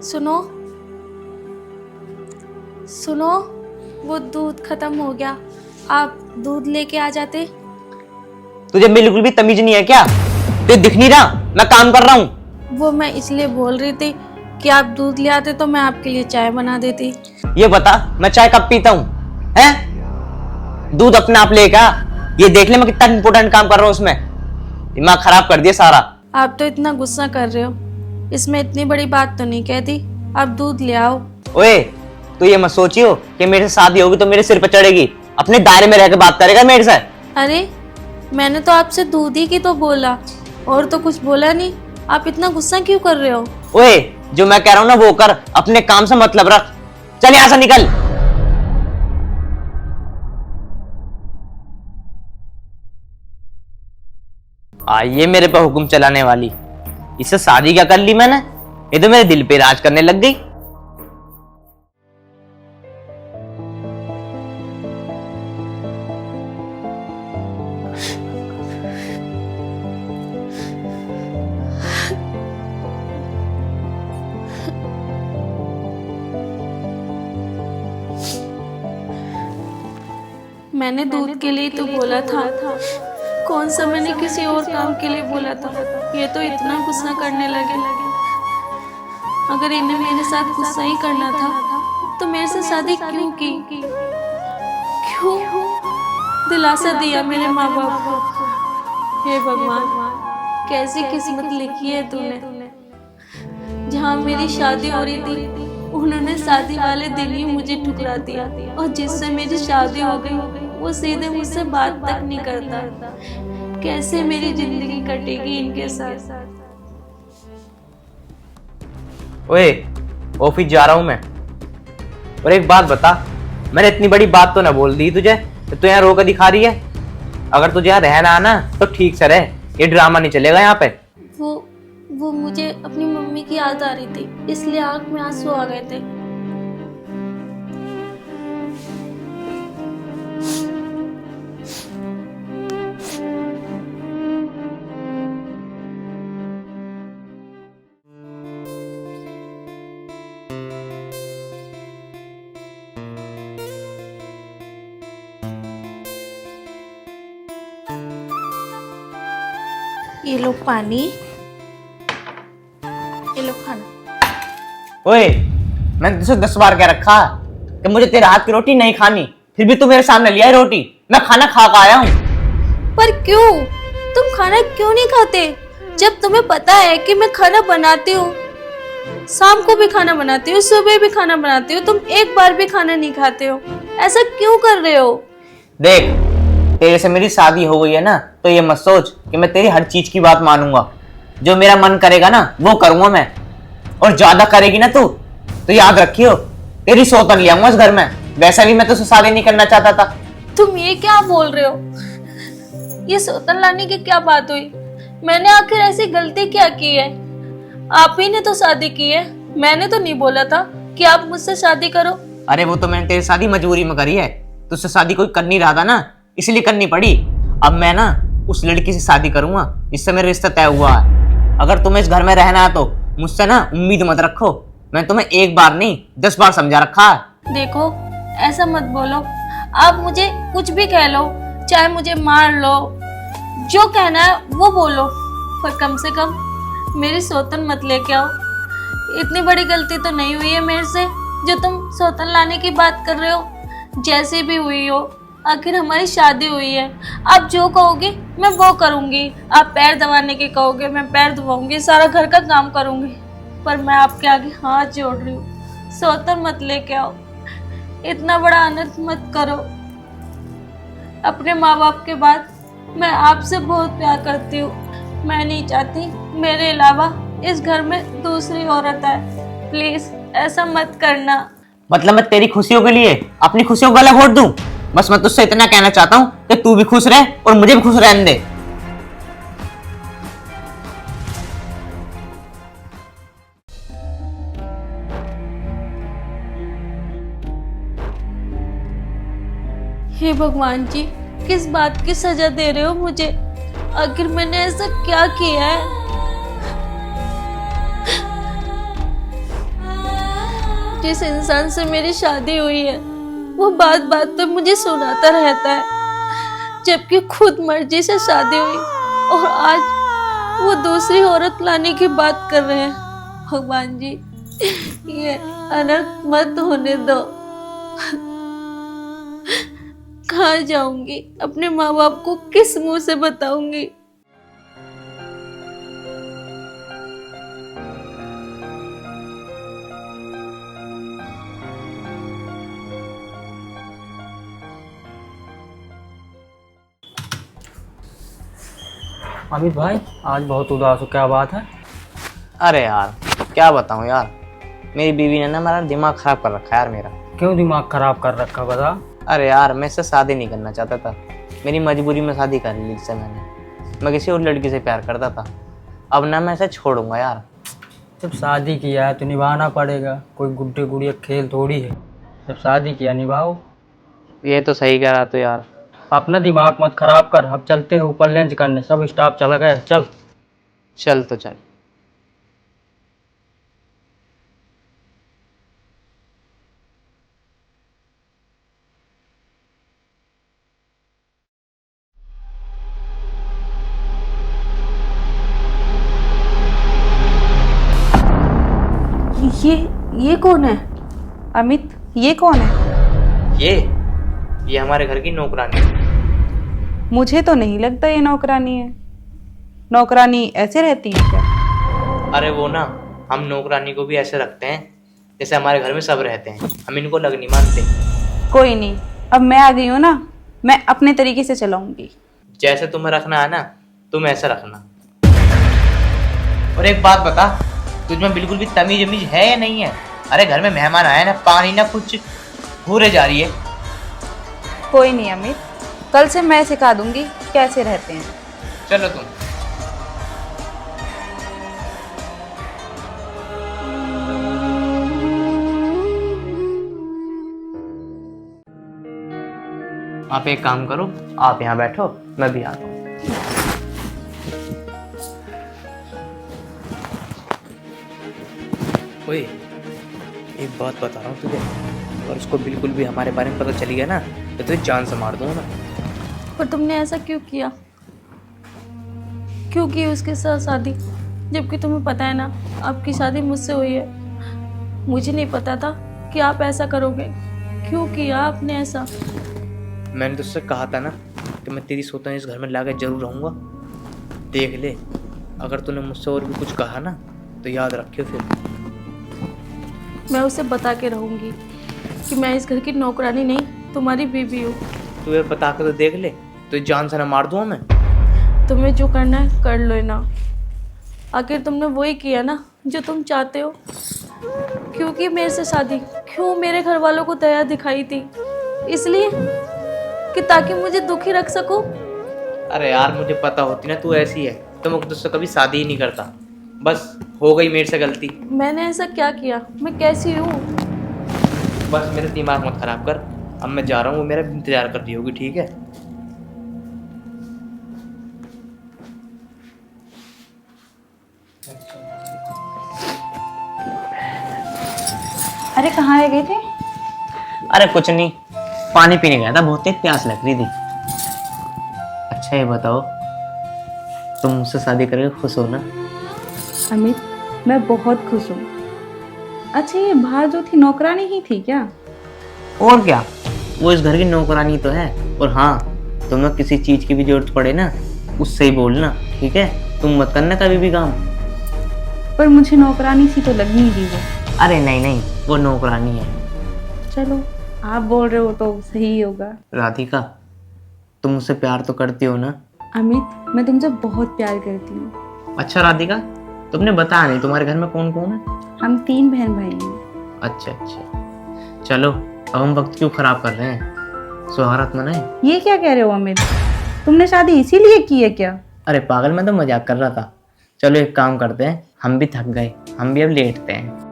सुनो सुनो, वो दूध खत्म हो गया, आप दूध लेके आ जाते। तुझे बिल्कुल भी तमीज नहीं है क्या? तुझे दिख नहीं रहा मैं काम कर रहा हूँ? वो मैं इसलिए बोल रही थी कि आप दूध ले आते तो मैं आपके लिए चाय बना देती। ये बता मैं चाय कब पीता हूँ? हैं? दूध अपने आप लेगा। ये देख ले मैं कितना इंपॉर्टेंट काम कर रहा हूँ उसमें। दिमाग खराब कर दिया सारा। आप तो इतना गुस्सा कर रहे हो, इसमें इतनी बड़ी बात तो नहीं कहती। आप दूध ले आओ। ओए तू ये मत सोचियो कि मेरे से शादी होगी तो मेरे सिर पर चढ़ेगी, अपने दायरे में रहकर बात करेगा मेरे से। अरे मैंने तो आपसे दूध ही की तो बोला, और तो कुछ बोला नहीं। आप इतना गुस्सा क्यों कर रहे हो? ओए जो मैं कह रहा हूँ ना वो कर, अपने काम से मतलब रख। चल यहाँ से निकल। आइए मेरे पे हुक्म चलाने वाली, इससे शादी क्या कर ली मैंने? ये तो मेरे दिल पे राज करने लग गई। मैंने दूध के लिए तो बोला था, कौन सा मैंने किसी और काम के लिए बोला था। ये तो इतना गुस्सा करने लगे। अगर इन्हें मेरे साथ गुस्सा ही करना था तो मेरे से शादी क्यों की? क्यों दिलासा दिया मेरे माँ बाप को? हे भगवान, कैसी किस्मत लिखी है तूने। जहाँ मेरी शादी हो रही थी उन्होंने शादी वाले दिन ही मुझे ठुकरा दिया, और जिससे मेरी शादी हो गई वो सीधे मुझसे बात तक नहीं करता। कैसे मेरी जिंदगी कटेगी इनके साथ? ओए ऑफिस जा रहा हूं मैं। और एक बात बता, मैंने इतनी बड़ी बात तो ना बोल दी तुझे, तो तू यहाँ रो कर दिखा रही है। अगर तुझे यहाँ रहना आना तो ठीक से रह, ये ड्रामा नहीं चलेगा यहाँ पे। वो मुझे अपनी मम्मी की याद आ रही थी, इसलिए आंख में आंसू आ गए थे। ये लो पानी, ये लो खाना। ओए मैंने तुझसे 10 बार कह रखा कि मुझे तेरे हाथ की रोटी नहीं खानी, फिर भी तू मेरे सामने लिया है रोटी। मैं खाना खा कर आया हूँ। पर क्यों? तुम खाना क्यों नहीं खाते जब तुम्हें पता है कि मैं खाना बनाती हूँ? शाम को भी खाना बनाती हूँ, सुबह भी खाना बनाती हूँ, तुम एक बार भी खाना नहीं खाते हो। ऐसा क्यों कर रहे हो? देख तेरे से मेरी शादी हो गई है ना, तो ये मत सोच कि मैं तेरी हर चीज की बात मानूंगा। जो मेरा मन करेगा ना वो करूंगा मैं, और ज्यादा करेगी ना तू तो याद रखियो तेरी सौतन ले आऊंगा इस घर में। वैसा भी मैं तुझसे शादी नहीं करना चाहता था। तुम ये क्या बोल रहे हो? ये सौतन लाने की क्या बात हुई? मैंने आखिर ऐसी गलती क्या की है? आप ही ने तो शादी की है, मैंने तो नहीं बोला था कि आप मुझसे शादी करो। अरे वो तो मैंने तेरी शादी मजबूरी में करी है, तुझसे शादी कोई कर नहीं रहा था ना, इसलिए करनी पड़ी। अब मैं ना उस लड़की से शादी करूंगा जिससे मेरा रिश्ता तय हुआ है। अगर तुम्हें इस घर में रहना है तो मुझसे ना उम्मीद मत रखो। मैं तुम्हें एक बार नहीं 10 बार समझा रखा है। देखो ऐसा मत बोलो, आप मुझे कुछ भी कह लो, चाहे मुझे मार लो, जो कहना है वो बोलो, पर कम से कम मेरी सौतन मत लेके आओ। इतनी बड़ी गलती तो नहीं हुई है मेरे से जो तुम सौतन लाने की बात कर रहे हो। जैसी भी हुई हो, आखिर हमारी शादी हुई है। आप जो कहोगे मैं वो करूंगी, आप पैर दबाने के कहोगे मैं पैर दबाऊंगी, सारा घर का काम करूंगी। पर मैं आपके आगे हाथ जोड़ रही हूँ, सौतन मत लेके आओ, इतना बड़ा अनर्थ मत करो। अपने माँ बाप के बाद मैं आपसे बहुत प्यार करती हूँ। मैं नहीं चाहती मेरे अलावा इस घर में दूसरी औरत है। प्लीज ऐसा मत करना। मतलब मैं तेरी खुशियों के लिए अपनी खुशियों को अलग वोट दूं? बस मैं तुझसे इतना कहना चाहता हूं कि तू भी खुश रह और मुझे भी खुश रहने दे। हे भगवान जी, किस बात की सजा दे रहे हो मुझे? आखिर मैंने ऐसा क्या किया है? जिस इंसान से मेरी शादी हुई है वो बात बात पे मुझे सुनाता रहता है, जबकि खुद मर्जी से शादी हुई और आज वो दूसरी औरत लाने की बात कर रहे हैं। भगवान जी, ये अनर्थ मत होने दो। कहाँ जाऊंगी, अपने माँ बाप को किस मुंह से बताऊंगी? अमित भाई, आज बहुत उदास हो, क्या बात है? अरे यार क्या बताऊं यार, मेरी बीवी ने ना मेरा दिमाग खराब कर रखा है यार मेरा। क्यों दिमाग खराब कर रखा, बता। अरे यार मैं इससे शादी नहीं करना चाहता था, मेरी मजबूरी में शादी कर ली इससे मैंने। मैं किसी और लड़की से प्यार करता था, अब ना मैं इसे छोड़ूंगा यार। जब शादी किया है तो निभाना पड़ेगा, कोई गुड्डे गुड़िया खेल थोड़ी है। जब शादी किया निभाओ। ये तो सही कह रहा तो यार। अपना दिमाग मत खराब कर, अब चलते हैं ऊपर लंच करने, सब स्टाफ चला गया, चल। चल तो चल। ये कौन है? अमित, ये कौन है? ये हमारे घर की नौकरानी है। मुझे तो नहीं लगता ये नौकरानी है। नौकरानी ऐसे रहती है क्या? अरे वो ना, हम नौकरानी को भी ऐसे रखते हैं जैसे हमारे घर में सब रहते हैं, हम इनको लग नहीं मानते। कोई नहीं, अब मैं आ गई हूँ ना, मैं अपने तरीके से चलाऊंगी। जैसे तुम्हें रखना है ना तुम ऐसे रखना। और एक बात बता, तुझमें बिल्कुल भी तमीज वमीज है या नहीं है? अरे घर में मेहमान आए ना, पानी ना कुछ घूरे जा रही है। कोई नहीं अमित, कल से मैं सिखा दूंगी कैसे रहते हैं। चलो तुम। आप एक काम करो, आप यहाँ बैठो, मैं भी आता हूँ। ओए, एक बात बता रहा हूँ तुझे, और उसको बिल्कुल भी हमारे बारे में पता चली गया ना तो तुझे जान से मार दूंगा मैं। पर तुमने ऐसा क्यों किया? क्यों की उसके साथ शादी, जबकि तुम्हें पता है ना आपकी शादी मुझसे हुई है। मुझे नहीं पता था कि आप ऐसा करोगे। क्यों किया आपने ऐसा? मैंने तुझसे कहा था ना कि मैं तेरी सोता इस घर में लाकर जरूर रहूँगा। देख ले, अगर तूने मुझसे और भी कुछ कहा ना तो याद रखियो फिर। मैं उसे बता के रहूंगी कि मैं इस घर की नौकरानी नहीं, तुम्हारी बीवी हूँ। तू ये बता के तो देख ले, तो जान से ना मार दूँ मैं। तुम्हें जो करना है कर लो ना। आखिर तुमने वही किया ना जो तुम चाहते हो। क्योंकि मेरे से शादी क्यों मेरे घर वालों को दया दिखाई थी? इसलिए कि ताकि मुझे दुखी रख सको। अरे यार मुझे पता होती ना तू ऐसी है तो मैं तुझसे कभी शादी ही नहीं करता। बस हो गई मेरे से गलती। मैंने ऐसा क्या किया? मैं कैसी हूँ? बस मेरा दिमाग मत खराब कर। अब मैं जा रहा हूँ, वो मेरा इंतजार कर रही होगी, ठीक है? अरे कहाँ रह गए थे? अरे कुछ नहीं, पानी पीने गया था, बहुत तेज प्यास लग रही थी। अच्छा ये बताओ, तुम मुझसे शादी करके खुश हो ना? अमित, मैं बहुत खुश हूँ। अच्छा, ये बाहर जो थी नौकरानी ही थी क्या? और क्या, वो इस घर की नौकरानी तो है। और हाँ, तुम्हें किसी चीज की भी जरूरत पड़े ना उससे ही बोलना, ठीक है? तुम मत करना कभी भी काम। पर मुझे नौकरानी सी तो लग नहीं रही वो। अरे नहीं नहीं, वो नौकरानी है। चलो, आप बोल रहे हो तो सही होगा। राधिका, तुम मुझसे प्यार तो करती हो ना? अमित, मैं तुमसे बहुत प्यार करती हूँ। अच्छा राधिका, तुमने बताया नहीं तुम्हारे घर में कौन कौन है? हम 3 बहन भाई हैं। अच्छा अच्छा, चलो अब हम वक्त क्यों खराब कर रहे हैं, सुहारत मनाए। ये क्या कह रहे हो अमित? तुमने शादी इसीलिए की है क्या? अरे पागल, मैं तो मजाक कर रहा था। चलो एक काम करते हैं, हम भी थक गए, हम भी अब लेटते हैं।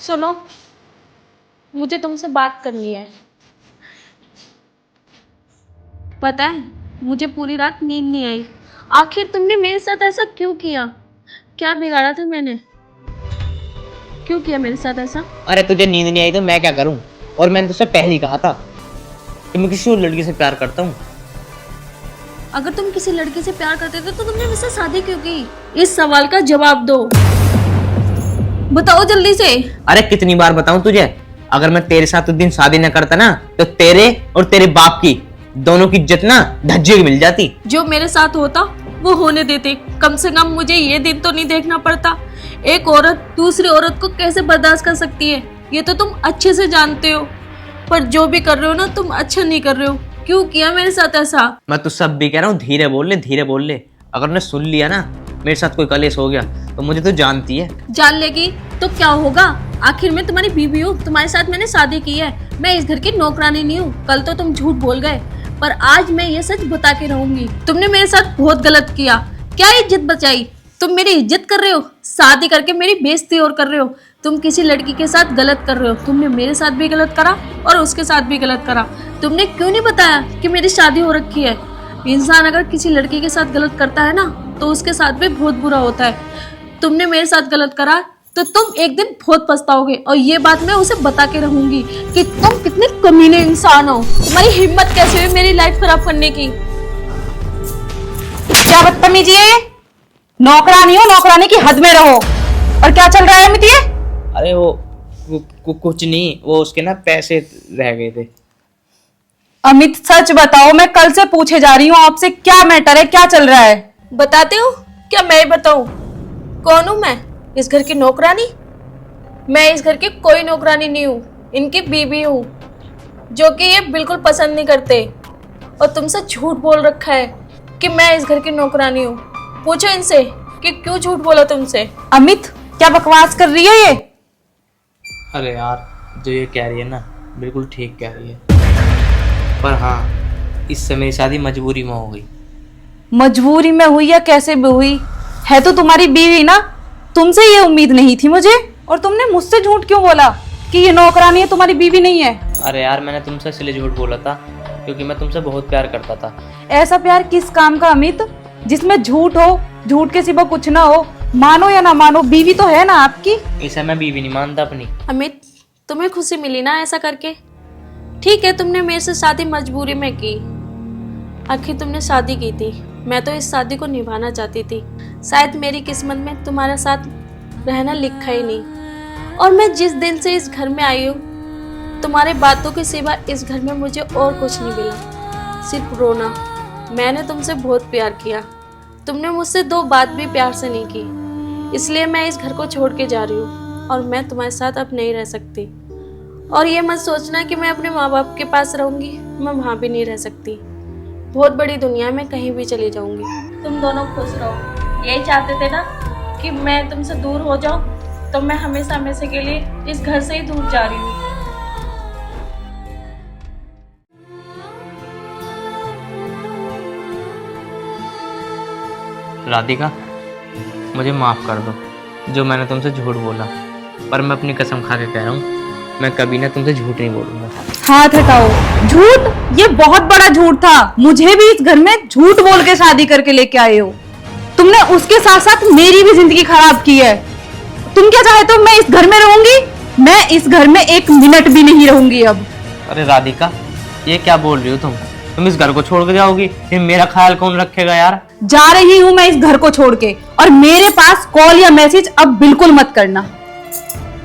सुनो, मुझे तुमसे बात करनी है। पता है, मुझे पूरी रात नींद नहीं आई। आखिर तुमने मेरे साथ ऐसा क्यों किया? क्या बिगाड़ा था मैंने? क्यों किया मेरे साथ ऐसा? अरे तुझे नींद नहीं आई तो मैं क्या करूं? और मैंने तुझसे पहले ही कहा था कि मैं किसी और लड़की से प्यार करता हूँ। अगर तुम किसी लड़की से प्यार करते थे तो तुमने मुझसे शादी क्यों की? इस सवाल का जवाब दो, बताओ जल्दी से। अरे कितनी बार बताऊं तुझे, अगर मैं तेरे साथ उस दिन शादी न करता ना तो तेरे और तेरे बाप की दोनों की इज्जत ना धज्जे की मिल जाती। जो मेरे साथ होता वो होने देते, कम से कम मुझे ये दिन तो नहीं देखना पड़ता। एक औरत दूसरी औरत को कैसे बर्दाश्त कर सकती है ये तो तुम अच्छे से जानते हो, पर जो भी कर रहे हो ना तुम अच्छा नहीं कर रहे हो। क्यों किया मेरे साथ ऐसा? मैं तो सब भी कह रहा हूँ, धीरे बोल ले, धीरे बोल ले। अगर ने सुन लिया ना मेरे साथ कोई कलेश हो गया तो मुझे तो जानती है। जान लेगी तो क्या होगा? आखिर मैं तुम्हारी बीवी हूँ, तुम्हारे साथ मैंने शादी की है। मैं इस घर की नौकरानी नहीं हूँ। कल तो तुम झूठ बोल गए, पर आज मैं ये सच बता के रहूंगी। तुमने मेरे साथ बहुत गलत किया। क्या इज्जत बचाई? तुम मेरी इज्जत कर रहे हो, शादी करके मेरी बेइज्जती और कर रहे हो। तुम किसी लड़की के साथ गलत कर रहे हो। तुमने मेरे साथ भी गलत करा और उसके साथ भी गलत करा। तुमने क्यों नहीं बताया कि मेरी शादी हो रखी है? इंसान अगर किसी लड़की के साथ गलत करता है ना तो उसके साथ भी बहुत बुरा होता है। तुमने मेरे साथ गलत करा तो तुम एक दिन बहुत पछताओगे, और ये बात मैं उसे बता के रहूंगी कि तुम कितने कमीने इंसान हो। तुम्हारी हिम्मत कैसे हुई मेरी लाइफ खराब करने की? क्या बदतमीजी है ये? नौकरानी हो, नौकरानी की हद में रहो। और क्या चल रहा है अमित ये? अरे वो कुछ नहीं, वो उसके ना पैसे रह गए थे। अमित सच बताओ, मैं कल से पूछे जा रही हूँ आपसे, क्या मैटर है, क्या चल रहा है? बताते हो? क्या मैं बताऊं? कौन हूं मैं? इस घर की नौकरानी? मैं इस घर की कोई नौकरानी नहीं हूँ, इनकी बीवी हूँ, जो कि ये बिल्कुल पसंद नहीं करते। और तुमसे झूठ बोल रखा है कि मैं इस घर की नौकरानी हूँ। पूछो इनसे कि क्यों झूठ बोला तुमसे। अमित क्या बकवास कर रही है ये? अरे यार, जो ये कह रही है ना बिल्कुल ठीक कह रही है, पर हाँ इससे मेरी शादी मजबूरी में हो गई। मजबूरी में हुई या कैसे भी हुई, है तो तुम्हारी बीवी ना। तुमसे ये उम्मीद नहीं थी मुझे, और तुमने मुझसे झूठ क्यों बोला कि ये नौकरानी है, तुम्हारी बीवी नहीं है? अरे यार, मैंने तुमसे इसलिए झूठ बोला था क्योंकि मैं तुमसे बहुत प्यार करता था। ऐसा प्यार किस काम का अमित, जिसमें झूठ हो, झूठ के सिवा कुछ ना हो? मानो या ना मानो, बीवी तो है ना आपकी। इसे मैं बीवी नहीं मानता अपनी। अमित, तुम्हें खुशी मिली ना ऐसा करके? ठीक है, तुमने मेरे से शादी मजबूरी में की। आखिर तुमने शादी की थी, मैं तो इस शादी को निभाना चाहती थी। शायद मेरी किस्मत में तुम्हारा साथ रहना लिखा ही नहीं। और मैं जिस दिन से इस घर में आई हूँ, तुम्हारे बातों के सिवा इस घर में मुझे और कुछ नहीं मिला, सिर्फ रोना। मैंने तुमसे बहुत प्यार किया, तुमने मुझसे दो बात भी प्यार से नहीं की। इसलिए मैं इस घर को छोड़ के जा रही हूँ, और मैं तुम्हारे साथ अब नहीं रह सकती। और ये मत सोचना कि मैं अपने माँ बाप के पास रहूँगी, मैं वहाँ भी नहीं रह सकती। बहुत बड़ी दुनिया में कहीं भी चली जाऊँगी। तुम दोनों खुश रहो, यही चाहते थे ना कि मैं तुमसे दूर हो जाऊँ, तो मैं हमेशा हमेशा के लिए इस घर से ही दूर जा रही हूँ। राधिका, मुझे माफ़ कर दो जो मैंने तुमसे झूठ बोला, पर मैं अपनी कसम खा के कह रहा हूँ मैं कभी ना तुमसे झूठ नहीं बोलूँगा। हाथ हटाओ। झूठ? ये बहुत बड़ा झूठ था। मुझे भी इस घर में झूठ बोल के शादी करके लेके आए हो। तुमने उसके साथ साथ मेरी भी जिंदगी खराब की है। तुम क्या चाहते हो मैं इस घर में रहूंगी? मैं इस घर में एक मिनट भी नहीं रहूंगी अब। अरे राधिका, ये क्या बोल रही हो तुम इस घर को छोड़ के जाओगी? फिर मेरा ख्याल कौन रखेगा यार? जा रही हूं मैं इस घर को छोड़ के, और मेरे पास कॉल या मैसेज अब बिल्कुल मत करना।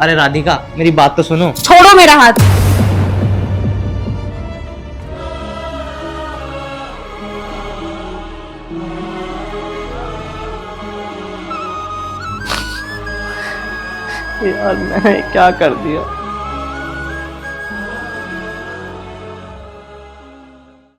अरे राधिका, मेरी बात तो सुनो। छोड़ो मेरा हाथ। यार मैंने क्या कर दिया?